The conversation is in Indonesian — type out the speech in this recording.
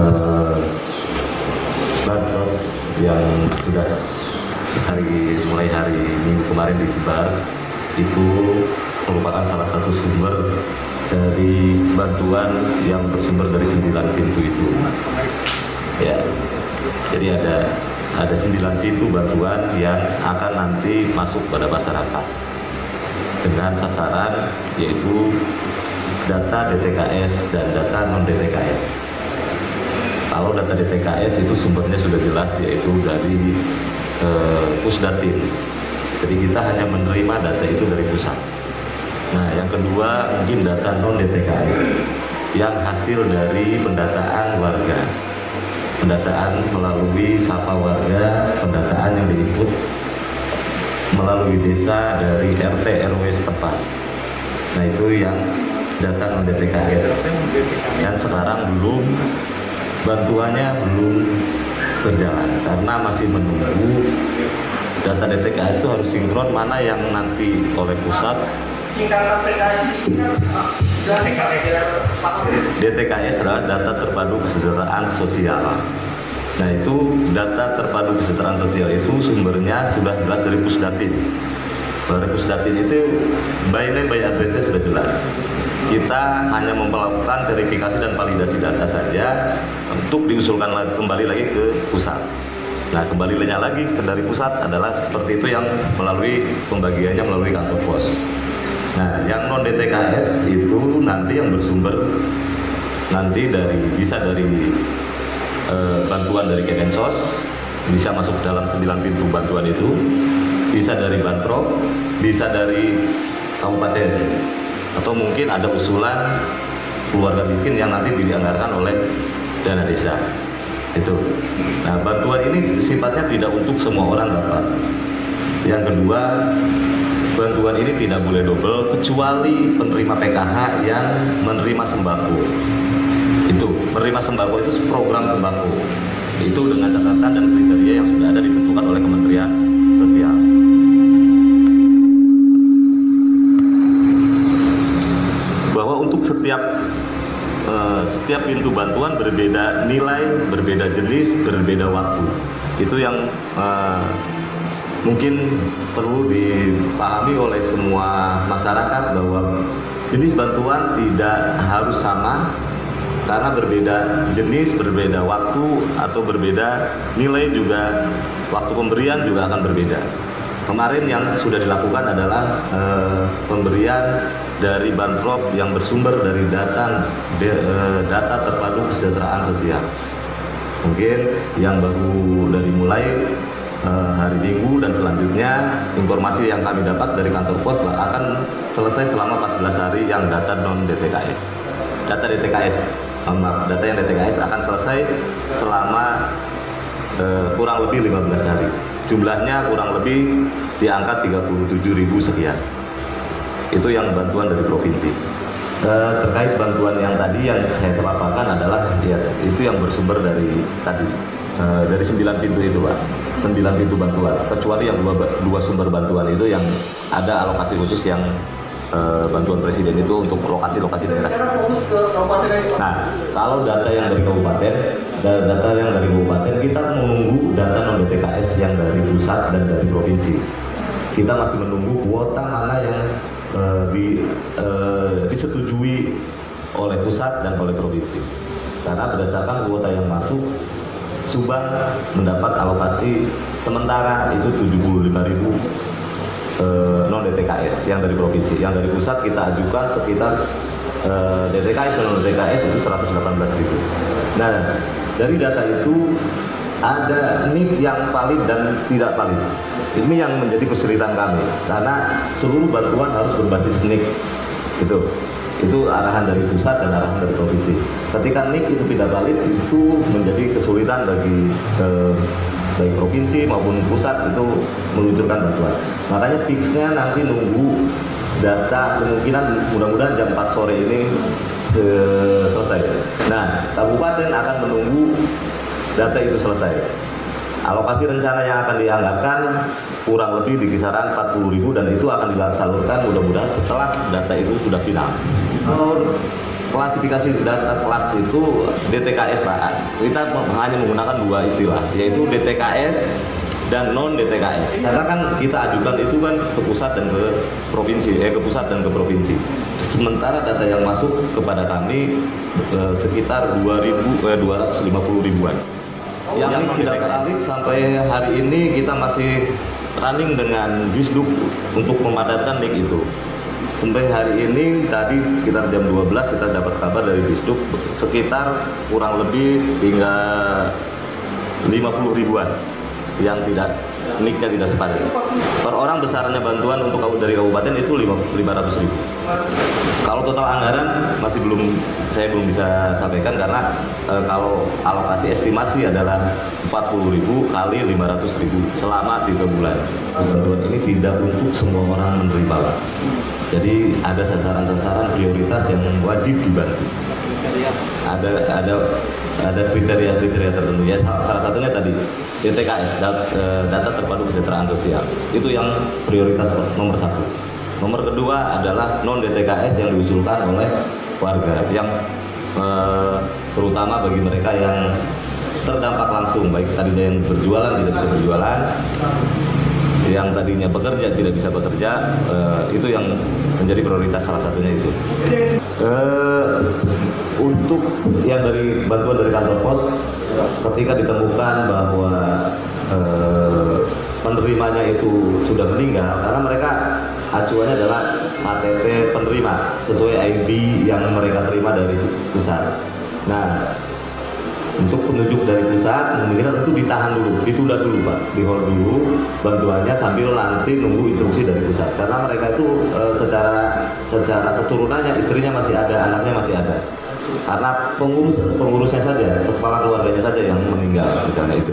eh, bansos yang sudah mulai hari Minggu kemarin disebar itu merupakan salah satu sumber dari bantuan yang bersumber dari 9 pintu itu. Ya, jadi ada 9 pintu bantuan yang akan nanti masuk pada masyarakat dengan sasaran yaitu data DTKS dan data non-DTKS. Kalau data DTKS itu sumbernya sudah jelas, yaitu dari Pusdatin. Jadi kita hanya menerima data itu dari pusat. Nah, yang kedua mungkin data non-DTKS yang hasil dari pendataan warga. Pendataan melalui sapa warga, pendataan yang diinput melalui desa dari RT RW setempat. Nah, itu yang data non-DTKS. Dan sekarang bantuannya belum berjalan karena masih menunggu data DTKS itu harus sinkron mana yang nanti oleh pusat. DTKS adalah data terpadu kesejahteraan sosial. Nah, itu data terpadu kesejahteraan sosial itu sumbernya sudah jelas dari Pusdatin. Dari Pusdatin itu by name by address-nya sudah jelas. Kita hanya melakukan verifikasi dan validasi data saja untuk diusulkan kembali lagi ke pusat. Nah, kembalinya lagi dari pusat adalah seperti itu yang melalui pembagiannya melalui kantor pos. Nah, yang non DTKS itu nanti yang bersumber nanti bisa dari bantuan dari Kemensos, bisa masuk dalam 9 pintu bantuan itu, bisa dari Banprop, bisa dari kabupaten, atau mungkin ada usulan keluarga miskin yang nanti dianggarkan oleh dana desa. Itu. Nah, bantuan ini sifatnya tidak untuk semua orang dapat. Yang kedua, bantuan ini tidak boleh double kecuali penerima PKH yang menerima sembako. Itu, menerima sembako itu program sembako. Itu dengan catatan dan kriteria yang sudah ada ditentukan oleh Kementerian Sosial. Bahwa untuk setiap pintu bantuan berbeda nilai, berbeda jenis, berbeda waktu. Itu yang mungkin perlu dipahami oleh semua masyarakat bahwa jenis bantuan tidak harus sama karena berbeda jenis, berbeda waktu, atau berbeda nilai juga, waktu pemberian juga akan berbeda. Kemarin yang sudah dilakukan adalah pemberian dari Banprop yang bersumber dari data terpadu kesejahteraan sosial. Mungkin yang baru dari mulai hari Minggu dan selanjutnya informasi yang kami dapat dari kantor pos akan selesai selama 14 hari yang data non DTKS. Data DTKS, data yang DTKS akan selesai selama kurang lebih 15 hari. Jumlahnya kurang lebih di angka 37.000 sekian. Itu yang bantuan dari provinsi. Terkait bantuan yang tadi yang saya paparkan adalah ya, itu yang bersumber dari tadi. Dari 9 pintu itu, Pak. 9 pintu bantuan. Kecuali yang dua sumber bantuan itu yang ada alokasi khusus yang bantuan presiden itu untuk lokasi-lokasi daerah. Nah, kalau data yang dari kabupaten, kita menunggu data non DTKS yang dari pusat dan dari provinsi. Kita masih menunggu kuota mana yang disetujui oleh pusat dan oleh provinsi. Karena berdasarkan kuota yang masuk, Subang mendapat alokasi sementara itu 75.000 non DTKS yang dari provinsi. Yang dari pusat kita ajukan sekitar DTKS dan non DTKS itu 118.000. Nah, dari data itu ada NIK yang valid dan tidak valid. Ini yang menjadi kesulitan kami karena seluruh bantuan harus berbasis NIK. Itu arahan dari pusat dan arahan dari provinsi. Ketika NIK itu tidak valid, itu menjadi kesulitan bagi baik provinsi maupun pusat itu meluncurkan bantuan. Makanya fixnya nanti nunggu data, kemungkinan mudah-mudahan jam 4 sore ini selesai. Nah, kabupaten akan menunggu data itu selesai. Alokasi rencana yang akan dianggarkan kurang lebih di kisaran 40.000 dan itu akan disalurkan mudah-mudahan setelah data itu sudah final. Kalau klasifikasi data kelas itu DTKS Pak. Kita hanya menggunakan dua istilah, yaitu DTKS dan non DTKS. Karena kan kita ajukan itu kan ke pusat dan ke provinsi, ke pusat dan ke provinsi. Sementara data yang masuk kepada kami sekitar 250 ribuan. Yang tidak tertarik sampai hari ini kita masih running dengan Disduk untuk memadatkan nik itu. Sampai hari ini tadi sekitar jam 12 kita dapat kabar dari Disduk sekitar kurang lebih hingga 50 ribuan yang tidak niknya tidak sepadan. Per orang besarnya bantuan untuk dari kabupaten itu 500 ribu. Kalau total anggaran saya belum bisa sampaikan karena kalau alokasi estimasi adalah 40 ribu kali 500 ribu selama 3 bulan. Bantuan ini tidak untuk semua orang menerima Pak. Jadi ada sasaran-sasaran prioritas yang wajib dibantu. Ada kriteria-kriteria tertentu ya. Salah satunya tadi DTKS, data terpadu kesejahteraan sosial. Itu yang prioritas nomor 1. Nomor kedua adalah non DTKS yang diusulkan oleh warga yang terutama bagi mereka yang terdampak langsung, baik tadinya yang berjualan tidak bisa berjualan, yang tadinya bekerja tidak bisa bekerja, itu yang menjadi prioritas salah satunya itu. Untuk yang dari bantuan dari kantor pos, ketika ditemukan bahwa penerimanya itu sudah meninggal, karena mereka acuannya adalah KTP penerima sesuai ID yang mereka terima dari pusat. Nah, untuk penunjuk dari pusat memungkinkan itu ditahan dulu, ditunda dulu Pak, di hold dulu bantuannya sambil nanti nunggu instruksi dari pusat. Karena mereka itu secara keturunannya istrinya masih ada, anaknya masih ada. Karena pengurusnya saja, kepala keluarganya saja yang meninggal misalnya itu.